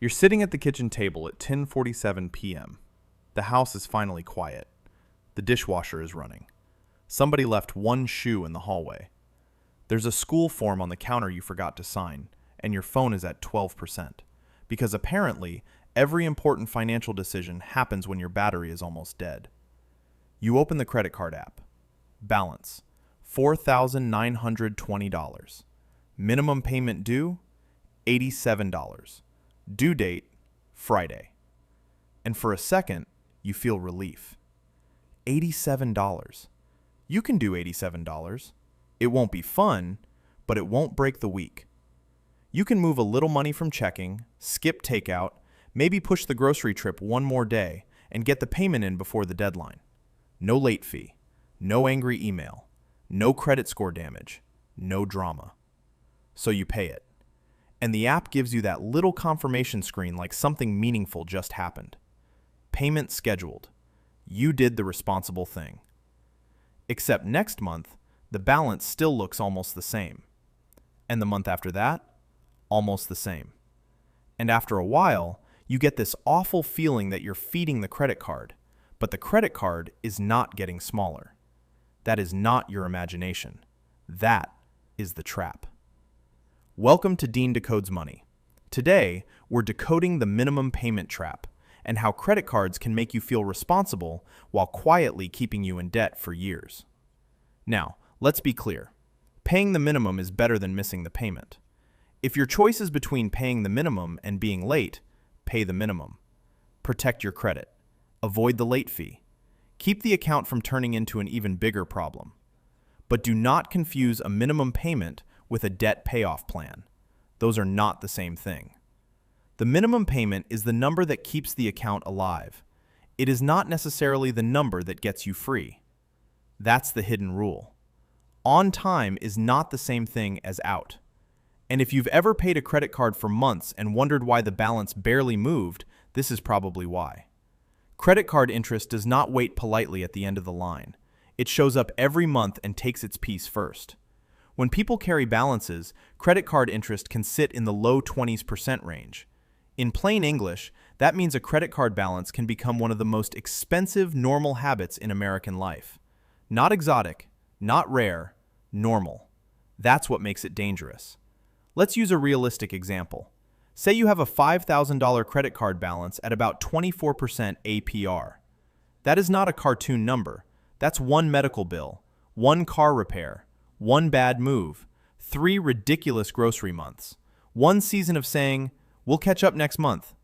You're sitting at the kitchen table at 10:47 p.m. The house is finally quiet. The dishwasher is running. Somebody left one shoe in the hallway. There's a school form on the counter you forgot to sign, and your phone is at 12%, because apparently every important financial decision happens when your battery is almost dead. You open the credit card app. Balance, $4,920. Minimum payment due, $87. Due date, Friday. And for a second, you feel relief. $87. You can do $87. It won't be fun, but it won't break the week. You can move a little money from checking, skip takeout, maybe push the grocery trip one more day, and get the payment in before the deadline. No late fee, no angry email, no credit score damage, no drama. So you pay it. And the app gives you that little confirmation screen like something meaningful just happened. Payment scheduled. You did the responsible thing. Except next month, the balance still looks almost the same. And the month after that, almost the same. And after a while, you get this awful feeling that you're feeding the credit card, but the credit card is not getting smaller. That is not your imagination. That is the trap. Welcome to Dean Decodes Money. Today, we're decoding the minimum payment trap and how credit cards can make you feel responsible while quietly keeping you in debt for years. Now, let's be clear. Paying the minimum is better than missing the payment. If your choice is between paying the minimum and being late, pay the minimum. Protect your credit. Avoid the late fee. Keep the account from turning into an even bigger problem. But do not confuse a minimum payment with a debt payoff plan. Those are not the same thing. The minimum payment is the number that keeps the account alive. It is not necessarily the number that gets you free. That's the hidden rule. On time is not the same thing as out. And if you've ever paid a credit card for months and wondered why the balance barely moved, this is probably why. Credit card interest does not wait politely at the end of the line. It shows up every month and takes its piece first. When people carry balances, credit card interest can sit in the low 20% range. In plain English, that means a credit card balance can become one of the most expensive normal habits in American life. Not exotic, not rare, normal. That's what makes it dangerous. Let's use a realistic example. Say you have a $5,000 credit card balance at about 24% APR. That is not a cartoon number. That's one medical bill, one car repair, one bad move, 3 ridiculous grocery months, one season of saying, "We'll catch up next month."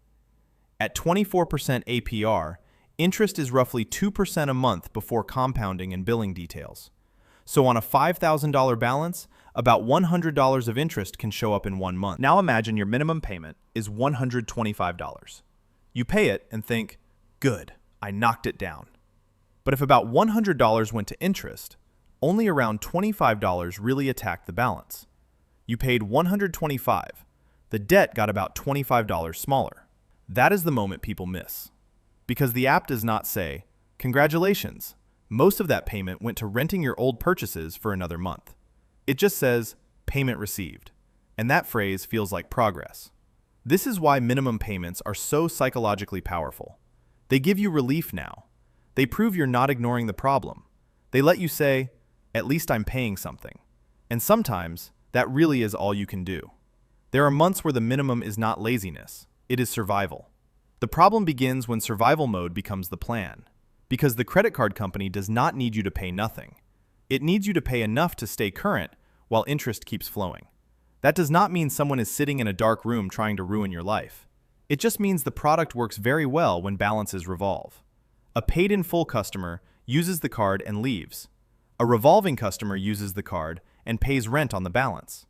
At 24% APR, interest is roughly 2% a month before compounding and billing details. So on a $5,000 balance, about $100 of interest can show up in 1 month. Now imagine your minimum payment is $125. You pay it and think, good, I knocked it down. But if about $100 went to interest, only around $25 really attacked the balance. You paid $125. The debt got about $25 smaller. That is the moment people miss. Because the app does not say, congratulations, most of that payment went to renting your old purchases for another month. It just says, payment received. And that phrase feels like progress. This is why minimum payments are so psychologically powerful. They give you relief now. They prove you're not ignoring the problem. They let you say, at least I'm paying something. And sometimes, that really is all you can do. There are months where the minimum is not laziness, it is survival. The problem begins when survival mode becomes the plan. Because the credit card company does not need you to pay nothing. It needs you to pay enough to stay current while interest keeps flowing. That does not mean someone is sitting in a dark room trying to ruin your life. It just means the product works very well when balances revolve. A paid-in-full customer uses the card and leaves. A revolving customer uses the card and pays rent on the balance.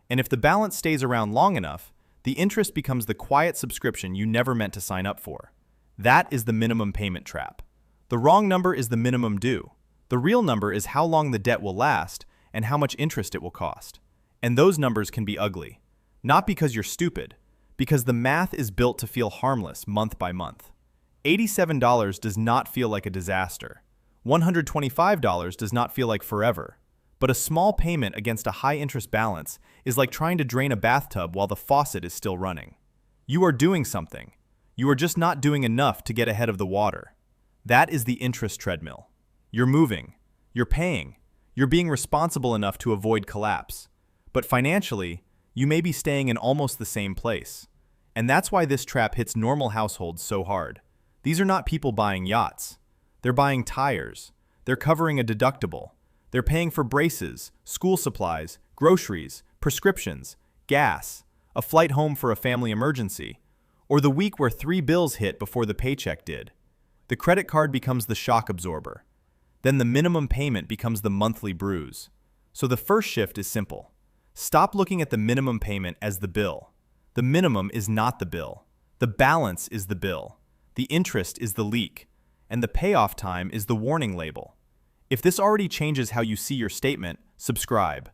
And if the balance stays around long enough, the interest becomes the quiet subscription you never meant to sign up for. That is the minimum payment trap. The wrong number is the minimum due. The real number is how long the debt will last and how much interest it will cost. And those numbers can be ugly. Not because you're stupid, because the math is built to feel harmless month by month. $87 does not feel like a disaster. $125 does not feel like forever. But a small payment against a high-interest balance is like trying to drain a bathtub while the faucet is still running. You are doing something. You are just not doing enough to get ahead of the water. That is the interest treadmill. You're moving. You're paying. You're being responsible enough to avoid collapse. But financially, you may be staying in almost the same place. And that's why this trap hits normal households so hard. These are not people buying yachts. They're buying tires. They're covering a deductible. They're paying for braces, school supplies, groceries, prescriptions, gas, a flight home for a family emergency, or the week where 3 bills hit before the paycheck did. The credit card becomes the shock absorber. Then the minimum payment becomes the monthly bruise. So the first shift is simple. Stop looking at the minimum payment as the bill. The minimum is not the bill. The balance is the bill. The interest is the leak. And the payoff time is the warning label. If this already changes how you see your statement, subscribe.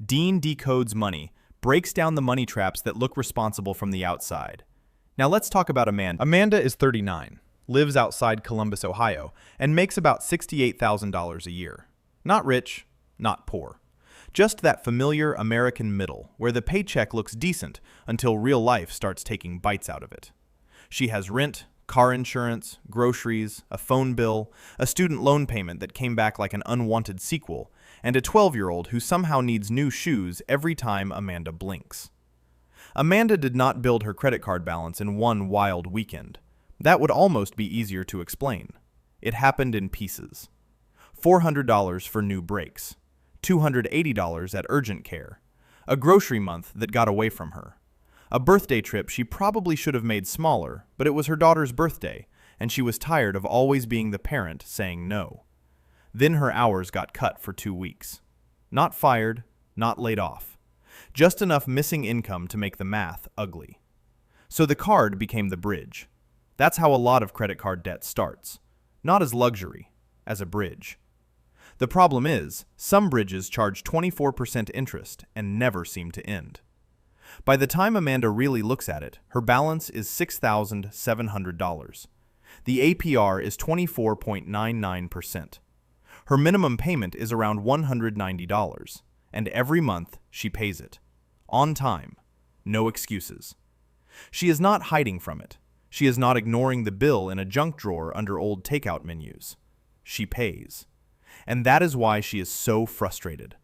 Dean Decodes Money breaks down the money traps that look responsible from the outside. Now let's talk about Amanda. Amanda is 39, lives outside Columbus, Ohio, and makes about $68,000 a year. Not rich, not poor. Just that familiar American middle, where the paycheck looks decent until real life starts taking bites out of it. She has rent, car insurance, groceries, a phone bill, a student loan payment that came back like an unwanted sequel, and a 12-year-old who somehow needs new shoes every time Amanda blinks. Amanda did not build her credit card balance in one wild weekend. That would almost be easier to explain. It happened in pieces. $400 for new brakes, $280 at urgent care, a grocery month that got away from her, a birthday trip she probably should have made smaller, but it was her daughter's birthday, and she was tired of always being the parent saying no. Then her hours got cut for 2 weeks. Not fired, not laid off. Just enough missing income to make the math ugly. So the card became the bridge. That's how a lot of credit card debt starts. Not as luxury, as a bridge. The problem is, some bridges charge 24% interest and never seem to end. By the time Amanda really looks at it, her balance is $6,700. The APR is 24.99%. Her minimum payment is around $190, and every month she pays it. On time. No excuses. She is not hiding from it. She is not ignoring the bill in a junk drawer under old takeout menus. She pays. And that is why she is so frustrated.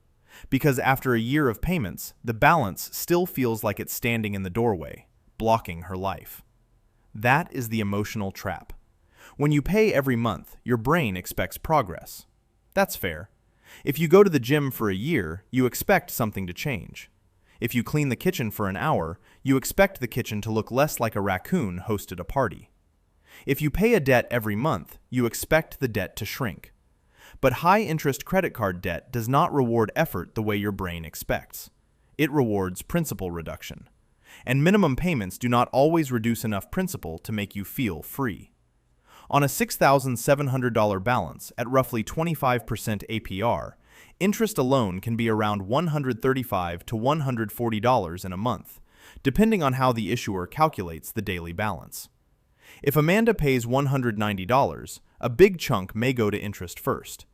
Because after a year of payments, the balance still feels like it's standing in the doorway, blocking her life. That is the emotional trap. When you pay every month, your brain expects progress. That's fair. If you go to the gym for a year, you expect something to change. If you clean the kitchen for an hour, you expect the kitchen to look less like a raccoon hosted a party. If you pay a debt every month, you expect the debt to shrink. But high-interest credit card debt does not reward effort the way your brain expects. It rewards principal reduction. And minimum payments do not always reduce enough principal to make you feel free. On a $6,700 balance at roughly 25% APR, interest alone can be around $135 to $140 in a month, depending on how the issuer calculates the daily balance. If Amanda pays $190, a big chunk may go to interest first.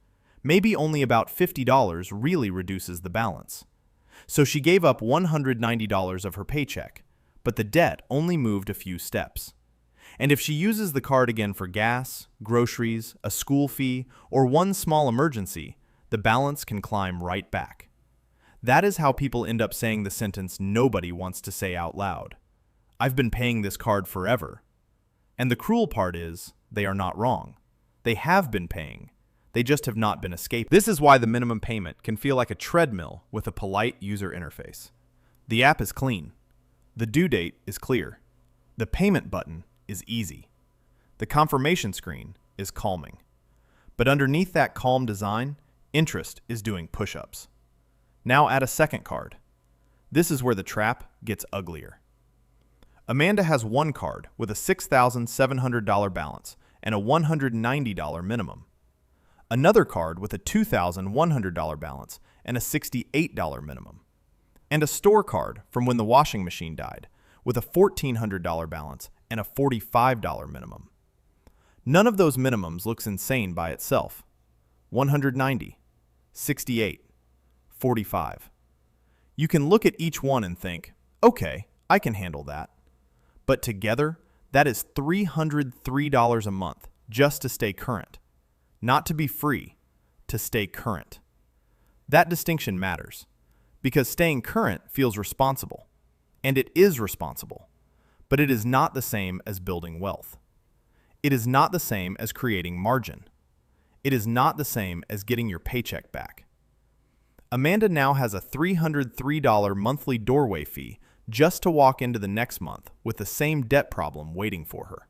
Maybe only about $50 really reduces the balance. So she gave up $190 of her paycheck, but the debt only moved a few steps. And if she uses the card again for gas, groceries, a school fee, or one small emergency, the balance can climb right back. That is how people end up saying the sentence nobody wants to say out loud. I've been paying this card forever. And the cruel part is, they are not wrong. They have been paying. They just have not been escaping. This is why the minimum payment can feel like a treadmill with a polite user interface. The app is clean. The due date is clear. The payment button is easy. The confirmation screen is calming. But underneath that calm design, interest is doing push-ups. Now add a second card. This is where the trap gets uglier. Amanda has one card with a $6,700 balance and a $190 minimum. Another card with a $2,100 balance and a $68 minimum. And a store card from when the washing machine died with a $1,400 balance and a $45 minimum. None of those minimums looks insane by itself. 190, 68, 45. You can look at each one and think, okay, I can handle that. But together, that is $303 a month just to stay current. Not to be free, to stay current. That distinction matters, because staying current feels responsible, and it is responsible, but it is not the same as building wealth. It is not the same as creating margin. It is not the same as getting your paycheck back. Amanda now has a $303 monthly doorway fee just to walk into the next month with the same debt problem waiting for her.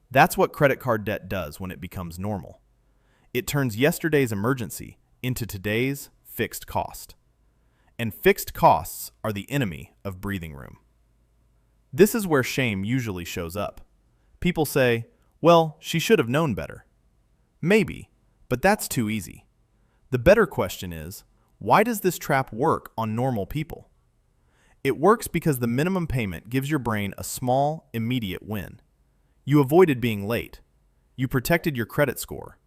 That's what credit card debt does when it becomes normal. It turns yesterday's emergency into today's fixed cost. And fixed costs are the enemy of breathing room. This is where shame usually shows up. People say, well, she should have known better. Maybe, but that's too easy. The better question is, why does this trap work on normal people? It works because the minimum payment gives your brain a small, immediate win. You avoided being late. You protected your credit score.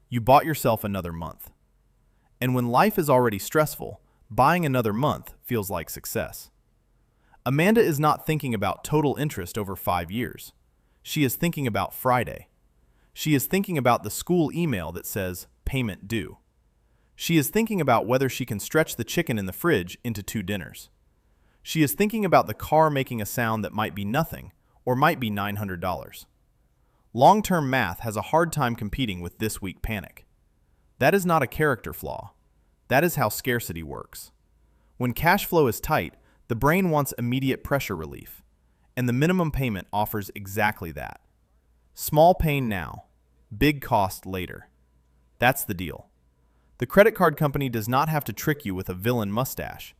You bought yourself another month. And when life is already stressful, buying another month feels like success. Amanda is not thinking about total interest over 5 years. She is thinking about Friday. She is thinking about the school email that says, payment due. She is thinking about whether she can stretch the chicken in the fridge into 2 dinners. She is thinking about the car making a sound that might be nothing or might be $900. Long-term math has a hard time competing with this week panic. That is not a character flaw. That is how scarcity works. When cash flow is tight, the brain wants immediate pressure relief, and the minimum payment offers exactly that. Small pain now, big cost later. That's the deal. The credit card company does not have to trick you with a villain mustache.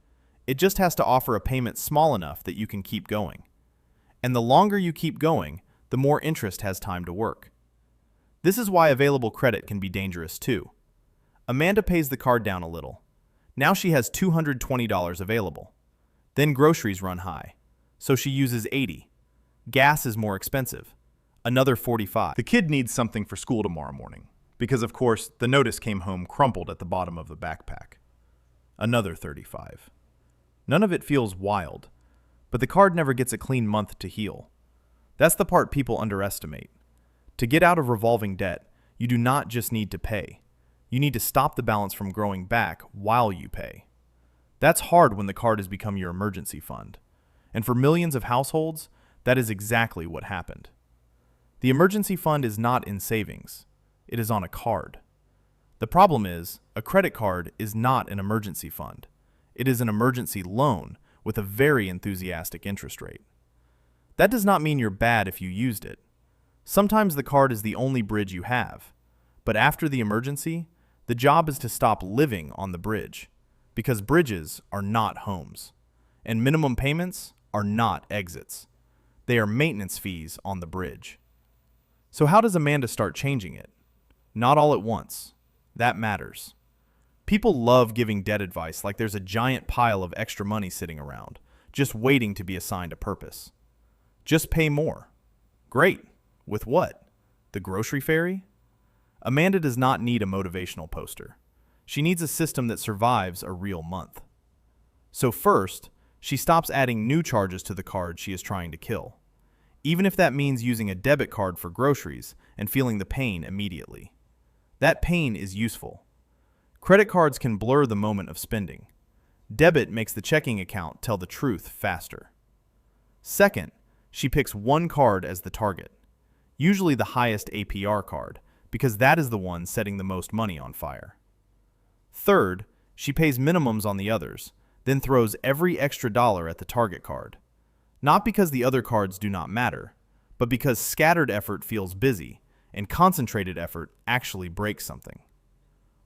It just has to offer a payment small enough that you can keep going. And the longer you keep going, the more interest has time to work. This is why available credit can be dangerous too. Amanda pays the card down a little. Now she has $220 available. Then groceries run high, so she uses $80. Gas is more expensive. Another $45. The kid needs something for school tomorrow morning, because of course the notice came home crumpled at the bottom of the backpack. Another $35. None of it feels wild, but the card never gets a clean month to heal. That's the part people underestimate. To get out of revolving debt, you do not just need to pay. You need to stop the balance from growing back while you pay. That's hard when the card has become your emergency fund. And for millions of households, that is exactly what happened. The emergency fund is not in savings. It is on a card. The problem is, a credit card is not an emergency fund. It is an emergency loan with a very enthusiastic interest rate. That does not mean you're bad if you used it. Sometimes the card is the only bridge you have. But after the emergency, the job is to stop living on the bridge, because bridges are not homes, and minimum payments are not exits. They are maintenance fees on the bridge. So how does Amanda start changing it? Not all at once. That matters. People love giving debt advice like there's a giant pile of extra money sitting around, just waiting to be assigned a purpose. Just pay more. Great. With what? The grocery fairy? Amanda does not need a motivational poster. She needs a system that survives a real month. So first, she stops adding new charges to the card she is trying to kill, even if that means using a debit card for groceries and feeling the pain immediately. That pain is useful. Credit cards can blur the moment of spending. Debit makes the checking account tell the truth faster. Second, she picks one card as the target, usually the highest APR card, because that is the one setting the most money on fire. Third, she pays minimums on the others, then throws every extra dollar at the target card. Not because the other cards do not matter, but because scattered effort feels busy, and concentrated effort actually breaks something.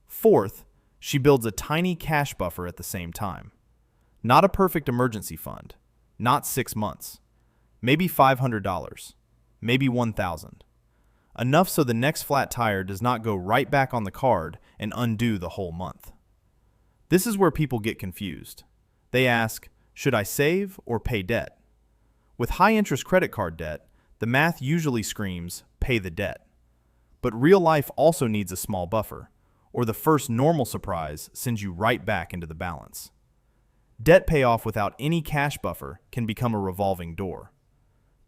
Fourth, she builds a tiny cash buffer at the same time. Not a perfect emergency fund, not 6 months. Maybe $500, maybe $1,000. Enough so the next flat tire does not go right back on the card and undo the whole month. This is where people get confused. They ask, should I save or pay debt? With high-interest credit card debt, the math usually screams, pay the debt. But real life also needs a small buffer, or the first normal surprise sends you right back into the balance. Debt payoff without any cash buffer can become a revolving door.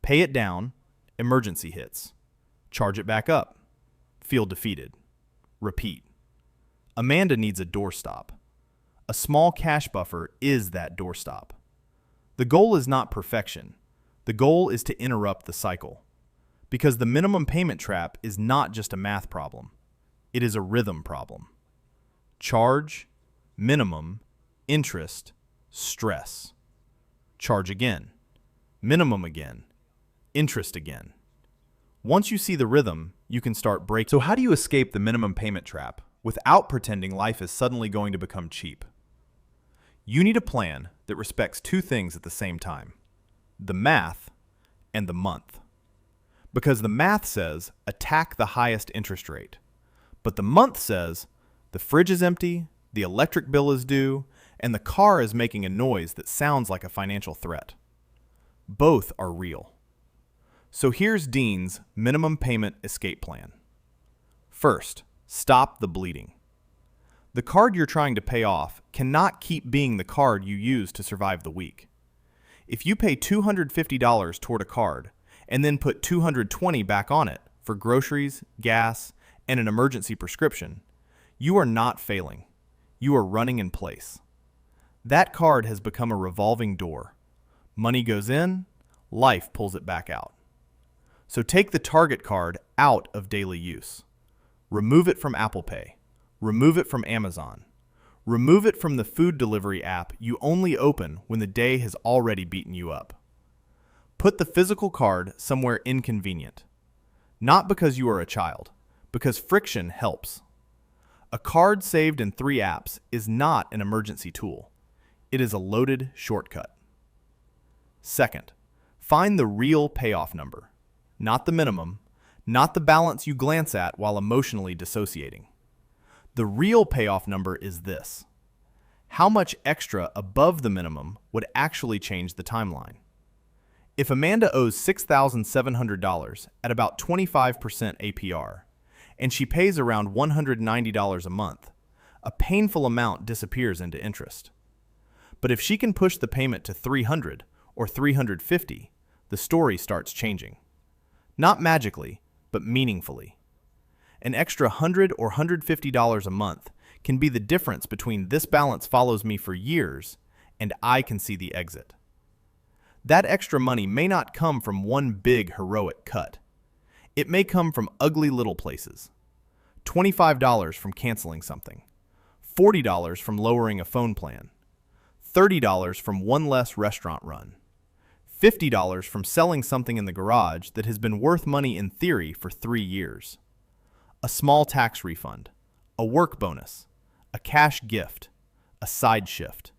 Pay it down, emergency hits. Charge it back up. Feel defeated. Repeat. Amanda needs a doorstop. A small cash buffer is that doorstop. The goal is not perfection. The goal is to interrupt the cycle. Because the minimum payment trap is not just a math problem. It is a rhythm problem. Charge, minimum, interest, stress. Charge again. Minimum again. Interest again. Once you see the rhythm, you can start breaking. So how do you escape the minimum payment trap without pretending life is suddenly going to become cheap? You need a plan that respects two things at the same time: the math and the month. Because the math says attack the highest interest rate, but the month says the fridge is empty, the electric bill is due, and the car is making a noise that sounds like a financial threat. Both are real. So here's Dean's minimum payment escape plan. First, stop the bleeding. The card you're trying to pay off cannot keep being the card you use to survive the week. If you pay $250 toward a card and then put $220 back on it for groceries, gas, and an emergency prescription, you are not failing. You are running in place. That card has become a revolving door. Money goes in, life pulls it back out. So take the Target card out of daily use. Remove it from Apple Pay. Remove it from Amazon. Remove it from the food delivery app you only open when the day has already beaten you up. Put the physical card somewhere inconvenient. Not because you are a child, because friction helps. A card saved in 3 apps is not an emergency tool. It is a loaded shortcut. Second, find the real payoff number. Not the minimum, not the balance you glance at while emotionally dissociating. The real payoff number is this: how much extra above the minimum would actually change the timeline? If Amanda owes $6,700 at about 25% APR, and she pays around $190 a month, a painful amount disappears into interest. But if she can push the payment to $300 or $350, the story starts changing. Not magically, but meaningfully. An extra $100 or $150 a month can be the difference between this balance follows me for years and I can see the exit. That extra money may not come from one big heroic cut. It may come from ugly little places. $25 from canceling something, $40 from lowering a phone plan, $30 from one less restaurant run, $50 from selling something in the garage that has been worth money in theory for 3 years, a small tax refund, a work bonus, a cash gift, a side shift.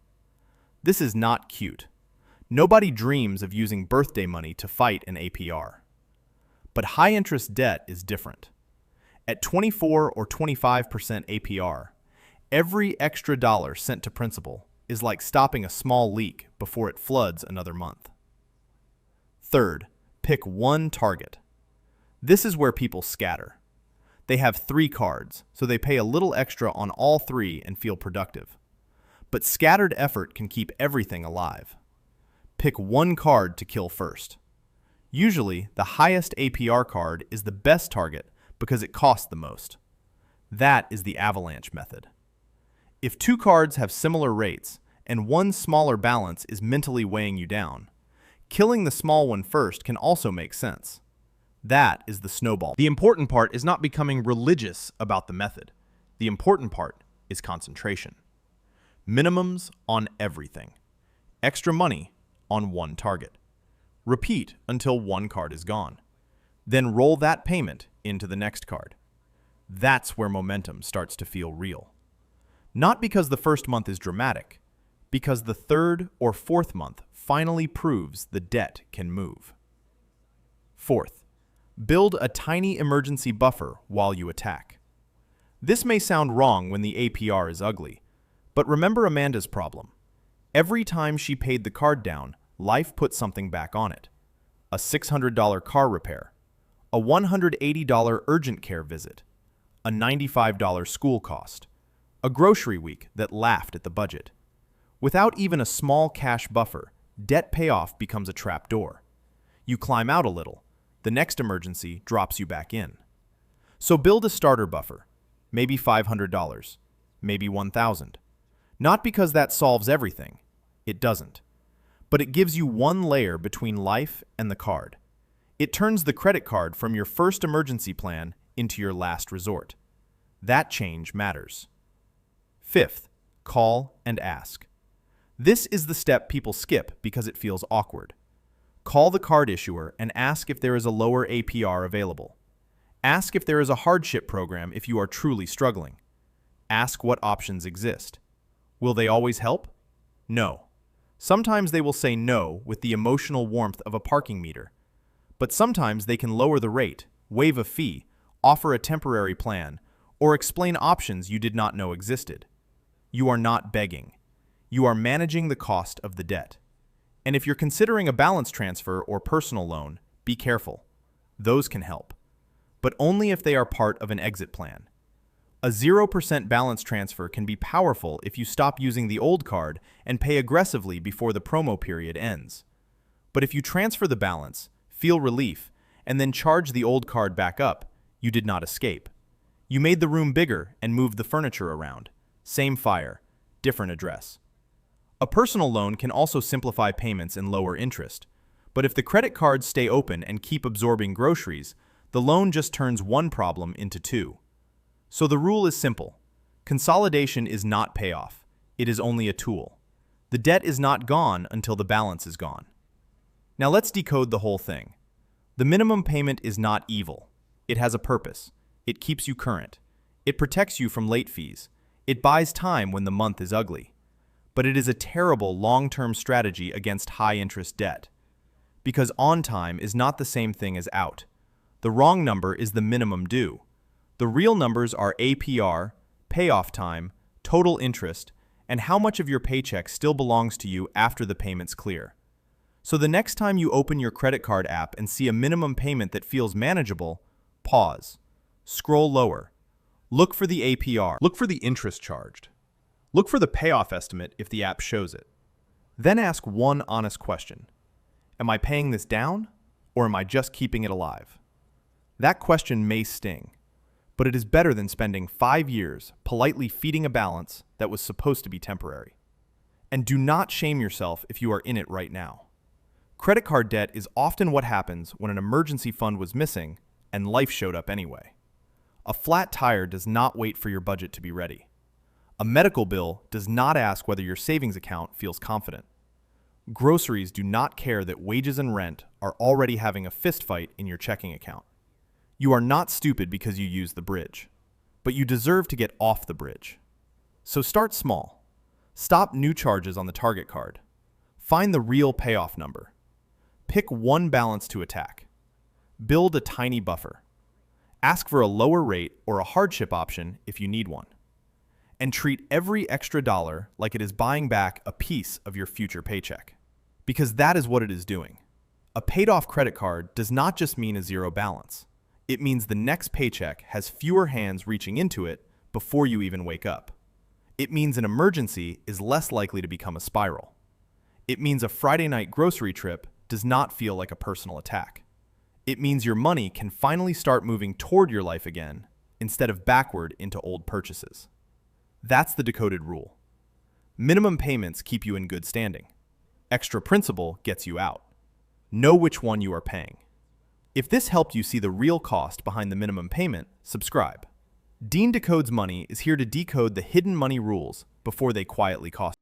This is not cute. Nobody dreams of using birthday money to fight an APR. But high-interest debt is different. At 24 or 25% APR, every extra dollar sent to principal is like stopping a small leak before it floods another month. Third, pick one target. This is where people scatter. They have 3 cards, so they pay a little extra on all 3 and feel productive. But scattered effort can keep everything alive. Pick one card to kill first. Usually, the highest APR card is the best target because it costs the most. That is the Avalanche method. If 2 cards have similar rates and one smaller balance is mentally weighing you down, killing the small one first can also make sense. That is the snowball. The important part is not becoming religious about the method. The important part is concentration. Minimums on everything. Extra money on one target. Repeat until one card is gone. Then roll that payment into the next card. That's where momentum starts to feel real. Not because the first month is dramatic, because the 3rd or 4th month finally proves the debt can move. Fourth, build a tiny emergency buffer while you attack. This may sound wrong when the APR is ugly, but remember Amanda's problem. Every time she paid the card down, life put something back on it. A $600 car repair, a $180 urgent care visit, a $95 school cost, a grocery week that laughed at the budget. Without even a small cash buffer, debt payoff becomes a trapdoor. You climb out a little. The next emergency drops you back in. So build a starter buffer, maybe $500, maybe $1,000. Not because that solves everything. It doesn't. But it gives you one layer between life and the card. It turns the credit card from your first emergency plan into your last resort. That change matters. Fifth, call and ask. This is the step people skip because it feels awkward. Call the card issuer and ask if there is a lower APR available. Ask if there is a hardship program if you are truly struggling. Ask what options exist. Will they always help? No. Sometimes they will say no with the emotional warmth of a parking meter. But sometimes they can lower the rate, waive a fee, offer a temporary plan, or explain options you did not know existed. You are not begging. You are managing the cost of the debt. And if you're considering a balance transfer or personal loan, be careful. Those can help. But only if they are part of an exit plan. A 0% balance transfer can be powerful if you stop using the old card and pay aggressively before the promo period ends. But if you transfer the balance, feel relief, and then charge the old card back up, you did not escape. You made the room bigger and moved the furniture around. Same fire, different address. A personal loan can also simplify payments and lower interest. But if the credit cards stay open and keep absorbing groceries, the loan just turns one problem into two. So the rule is simple. Consolidation is not payoff. It is only a tool. The debt is not gone until the balance is gone. Now let's decode the whole thing. The minimum payment is not evil. It has a purpose. It keeps you current. It protects you from late fees. It buys time when the month is ugly. But it is a terrible long-term strategy against high-interest debt. Because on time is not the same thing as out. The wrong number is the minimum due. The real numbers are APR, payoff time, total interest, and how much of your paycheck still belongs to you after the payments clear. So the next time you open your credit card app and see a minimum payment that feels manageable, pause. Scroll lower. Look for the APR. Look for the interest charged. Look for the payoff estimate if the app shows it. Then ask one honest question. Am I paying this down, or am I just keeping it alive? That question may sting, but it is better than spending 5 years politely feeding a balance that was supposed to be temporary. And do not shame yourself if you are in it right now. Credit card debt is often what happens when an emergency fund was missing and life showed up anyway. A flat tire does not wait for your budget to be ready. A medical bill does not ask whether your savings account feels confident. Groceries do not care that wages and rent are already having a fist fight in your checking account. You are not stupid because you use the bridge, but you deserve to get off the bridge. So start small. Stop new charges on the Target card. Find the real payoff number. Pick one balance to attack. Build a tiny buffer. Ask for a lower rate or a hardship option if you need one. And treat every extra dollar like it is buying back a piece of your future paycheck. Because that is what it is doing. A paid-off credit card does not just mean a zero balance. It means the next paycheck has fewer hands reaching into it before you even wake up. It means an emergency is less likely to become a spiral. It means a Friday night grocery trip does not feel like a personal attack. It means your money can finally start moving toward your life again instead of backward into old purchases. That's the decoded rule. Minimum payments keep you in good standing. Extra principal gets you out. Know which one you are paying. If this helped you see the real cost behind the minimum payment, subscribe. Dean Decodes Money is here to decode the hidden money rules before they quietly cost.